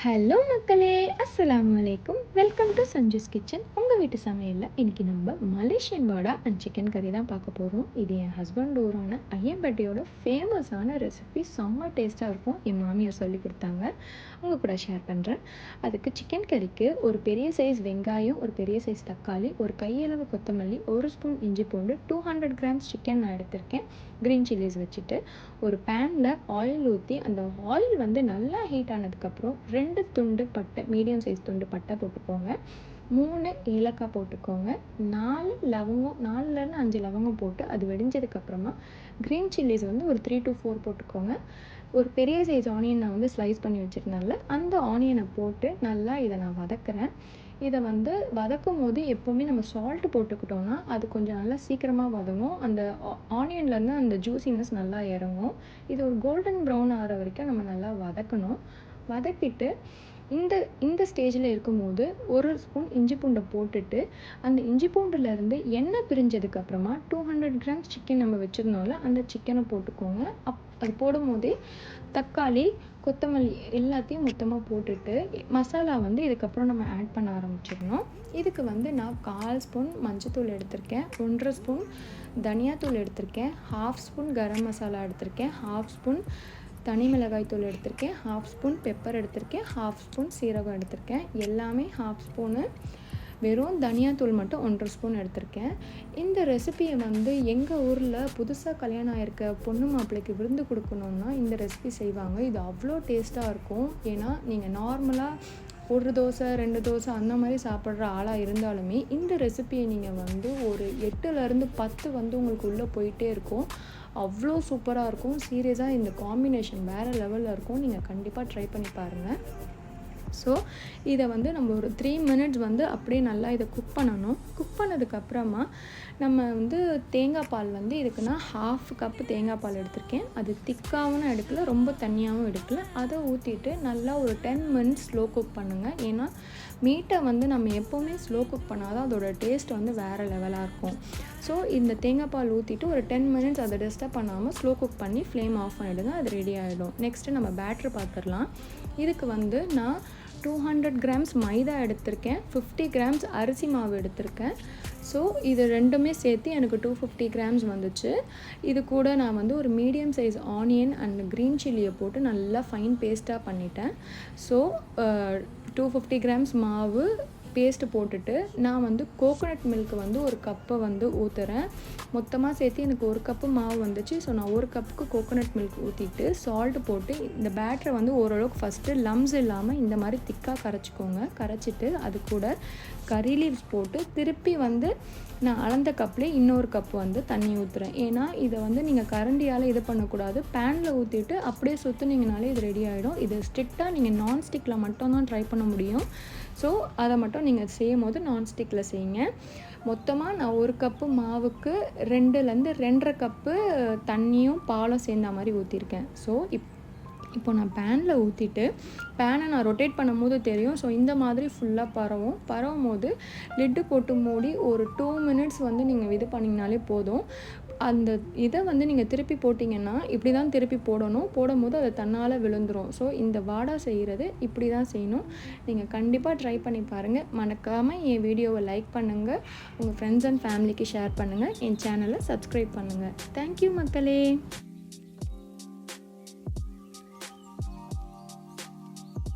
Hello மக்களே, அஸ்ஸலாமு அலைக்கும். Welcome to Sanju's kitchen. உங்கள் வீட்டு சமையலில் இன்றைக்கி நம்ம மலேசியன் வடா அண்ட் சிக்கன் கறி தான் பார்க்க போகிறோம். இது என் ஹஸ்பண்ட் ஊரான ஐயம்பட்டியோட ஃபேமஸான ரெசிபி. செம்ம டேஸ்ட்டாக இருக்கும். என் மாமியார் சொல்லி கொடுத்தாங்க, உங்கள் கூட ஷேர் பண்ணுறேன். அதுக்கு சிக்கன் கறிக்கு ஒரு பெரிய சைஸ் வெங்காயம், ஒரு பெரிய சைஸ் தக்காளி, ஒரு கையளவு கொத்தமல்லி, ஒரு ஸ்பூன் இஞ்சி பூண்டு, 200 கிராம்ஸ் சிக்கன் நான் எடுத்திருக்கேன். க்ரீன் சில்லிஸ் வச்சுட்டு ஒரு பேனில் ஆயில் ஊற்றி, அந்த ஆயில் வந்து நல்லா ஹீட் ஆனதுக்கப்புறம் 2 துண்டு பட்டை, மீடியம் சைஸ் துண்டு பட்டை போட்டுக்கோங்க. 3 ஏலக்காய் போட்டுக்கோங்க. 4 லவங்கம், 4லேருந்து 5 லவங்கம் போட்டு அது வெடிஞ்சதுக்கப்புறமா க்ரீன் சில்லிஸ் வந்து ஒரு 3 to 4 போட்டுக்கோங்க. ஒரு பெரிய சைஸ் ஆனியன் நான் வந்து ஸ்லைஸ் பண்ணி வச்சுருந்தேன்ல, அந்த ஆனியனை போட்டு நல்லா இதை நான் வதக்குறேன். இதை வந்து வதக்கும் போது எப்போவுமே நம்ம சால்ட்டு போட்டுக்கிட்டோன்னா அது கொஞ்சம் நல்லா சீக்கிரமாக வதங்கும். அந்த ஆனியன்லேருந்து அந்த ஜூஸினஸ் நல்லா இறங்கும். இது ஒரு கோல்டன் ப்ரௌன் ஆகிற வரைக்கும் நம்ம நல்லா வதக்கணும். வதக்கிட்டு இந்த இந்த ஸ்டேஜில் இருக்கும்போது ஒரு ஸ்பூன் இஞ்சி பூண்டை போட்டுட்டு, அந்த இஞ்சி பூண்டுலேருந்து எண்ணெய் பிரிஞ்சதுக்கப்புறமா 200 கிராம்ஸ் சிக்கன் நம்ம வச்சுருந்தோம்ல, அந்த சிக்கனை போட்டுக்கோங்க. அது போடும்போதே தக்காளி, கொத்தமல்லி எல்லாத்தையும் மொத்தமாக போட்டுட்டு மசாலா வந்து இதுக்கப்புறம் நம்ம ஆட் பண்ண ஆரம்பிச்சிடணும். இதுக்கு வந்து நான் 1/4 ஸ்பூன் மஞ்சத்தூள் எடுத்திருக்கேன், 1.5 ஸ்பூன் தனியாத்தூள் எடுத்திருக்கேன், 1/2 ஸ்பூன் கரம் மசாலா எடுத்திருக்கேன், 1/2 ஸ்பூன் தனி மிளகாய் தூள் எடுத்திருக்கேன், 1/2 ஸ்பூன் பெப்பர் எடுத்திருக்கேன், 1/2 ஸ்பூன் சீரகம் எடுத்திருக்கேன். எல்லாமே 1/2 ஸ்பூனு. வெறும் தனியாத்தூள் மட்டும் 1.5 ஸ்பூன் எடுத்திருக்கேன். இந்த ரெசிபியை வந்து எங்கள் ஊரில் புதுசாக கல்யாணம் ஆகிருக்க பொண்ணு மாப்பிள்ளைக்கு விருந்து கொடுக்கணுன்னா இந்த ரெசிபி செய்வாங்க. இது அவ்வளோ டேஸ்ட்டாக இருக்கும். ஏன்னா நீங்கள் நார்மலாக ஒரு தோசை 2 தோசை அந்த மாதிரி சாப்பிட்ற ஆளாக இருந்தாலுமே இந்த ரெசிபியை நீங்கள் வந்து ஒரு 8லேருந்து 10 வந்து உங்களுக்கு உள்ளே போயிட்டே இருக்கும். அவ்வளோ சூப்பராக இருக்கும். சீரியஸாக இந்த காம்பினேஷன் வேறு லெவலில் இருக்கும். நீங்கள் கண்டிப்பாக ட்ரை பண்ணி பாருங்கள். ஸோ இதை வந்து நம்ம ஒரு 3 மினிட்ஸ் வந்து அப்படியே நல்லா இதை குக் பண்ணணும். குக் பண்ணதுக்கப்புறமா நம்ம வந்து தேங்காய் பால் வந்து இதுக்கு நான் 1/2 கப்பு தேங்காய் பால் எடுத்திருக்கேன். அது திக்காகவும் எடுக்கல, ரொம்ப தண்ணியாகவும் எடுக்கல. அதை ஊற்றிட்டு நல்லா ஒரு 10 மினிட்ஸ் ஸ்லோ குக் பண்ணுங்கள். ஏன்னா மீட்டை வந்து நம்ம எப்போவுமே ஸ்லோ குக் பண்ணால் தான் அதோட டேஸ்ட் வந்து வேறு லெவலாக இருக்கும். ஸோ இந்த தேங்காய் பால் ஊற்றிட்டு ஒரு 10 மினிட்ஸ் அதை டிஸ்டர்ப் பண்ணாமல் ஸ்லோ குக் பண்ணி ஃப்ளேம் ஆஃப் பண்ணிவிடுங்க. அது ரெடி ஆகிடும். நெக்ஸ்ட்டு நம்ம பேட்ரு பார்த்துடலாம். இதுக்கு வந்து நான் 200 கிராம்ஸ் மைதா எடுத்திருக்கேன், 50 கிராம்ஸ் அரிசி மாவு எடுத்திருக்கேன். ஸோ இது ரெண்டுமே சேர்த்து எனக்கு 250 கிராம்ஸ் வந்துச்சு. இது கூட நான் வந்து ஒரு medium size onion and green சில்லியை போட்டு நல்லா ஃபைன் பேஸ்ட்டாக பண்ணிட்டேன். ஸோ 250 கிராம்ஸ் மாவு பேஸ்ட்டு போட்டுட்டு நான் வந்து கோகோனட் மில்க் வந்து ஒரு கப்பை வந்து ஊற்றுறேன். மொத்தமாக சேர்த்து எனக்கு 1 கப்பு மாவு வந்துச்சு. ஸோ நான் 1 கப்புக்கு கோகோனட் மில்க் ஊற்றிட்டு சால்ட்டு போட்டு இந்த பேட்டரை வந்து ஓரளவுக்கு ஃபஸ்ட்டு லம்ஸ் இல்லாமல் இந்த மாதிரி திக்காக கரைச்சிக்கோங்க. கரைச்சிட்டு அது கூட கறி லீவ்ஸ் போட்டு திருப்பி வந்து நான் அளந்த கப்லேயே இன்னொரு கப் வந்து தண்ணி ஊற்றுறேன். ஏன்னா இதை வந்து நீங்கள் கரண்டியால் இது பண்ணக்கூடாது. பேனில் ஊற்றிட்டு அப்படியே சுற்றுனீங்கனாலே இது ரெடி ஆகிடும். இது ஸ்ட்ரிக்டாக நீங்கள் நான்ஸ்டிக்கில் மட்டும்தான் ட்ரை பண்ண முடியும். ஸோ அதை மட்டும் நீங்கள் செய்யும் போது நான்ஸ்டிக்கில் செய்யுங்க. மொத்தமாக நான் 1 கப்பு மாவுக்கு 2லேருந்து 2.5 கப்பு தண்ணியும் பாலும் சேர்ந்த மாதிரி ஊற்றிருக்கேன். ஸோ இப்போ நான் பேனில் ஊற்றிட்டு பேனை நான் ரொட்டேட் பண்ணும் போது தெரியும். ஸோ இந்த மாதிரி ஃபுல்லாக பரவும் போது லிட்டு போட்டு மூடி ஒரு 2 மினிட்ஸ் வந்து நீங்கள் இது பண்ணிங்கனாலே போதும். அந்த இதை வந்து நீங்கள் திருப்பி போட்டிங்கன்னா இப்படி தான் திருப்பி போடும்போது அது தன்னால் விழுந்துடும். ஸோ இந்த வாடா செய்கிறது இப்படி தான் செய்யணும். நீங்கள் கண்டிப்பாக ட்ரை பண்ணி பாருங்கள். மறக்காமல் என் வீடியோவை லைக் பண்ணுங்கள், உங்கள் ஃப்ரெண்ட்ஸ் அண்ட் ஃபேமிலிக்கு ஷேர் பண்ணுங்கள், என் சேனலை சப்ஸ்கிரைப் பண்ணுங்கள். தேங்க்யூ மக்களே.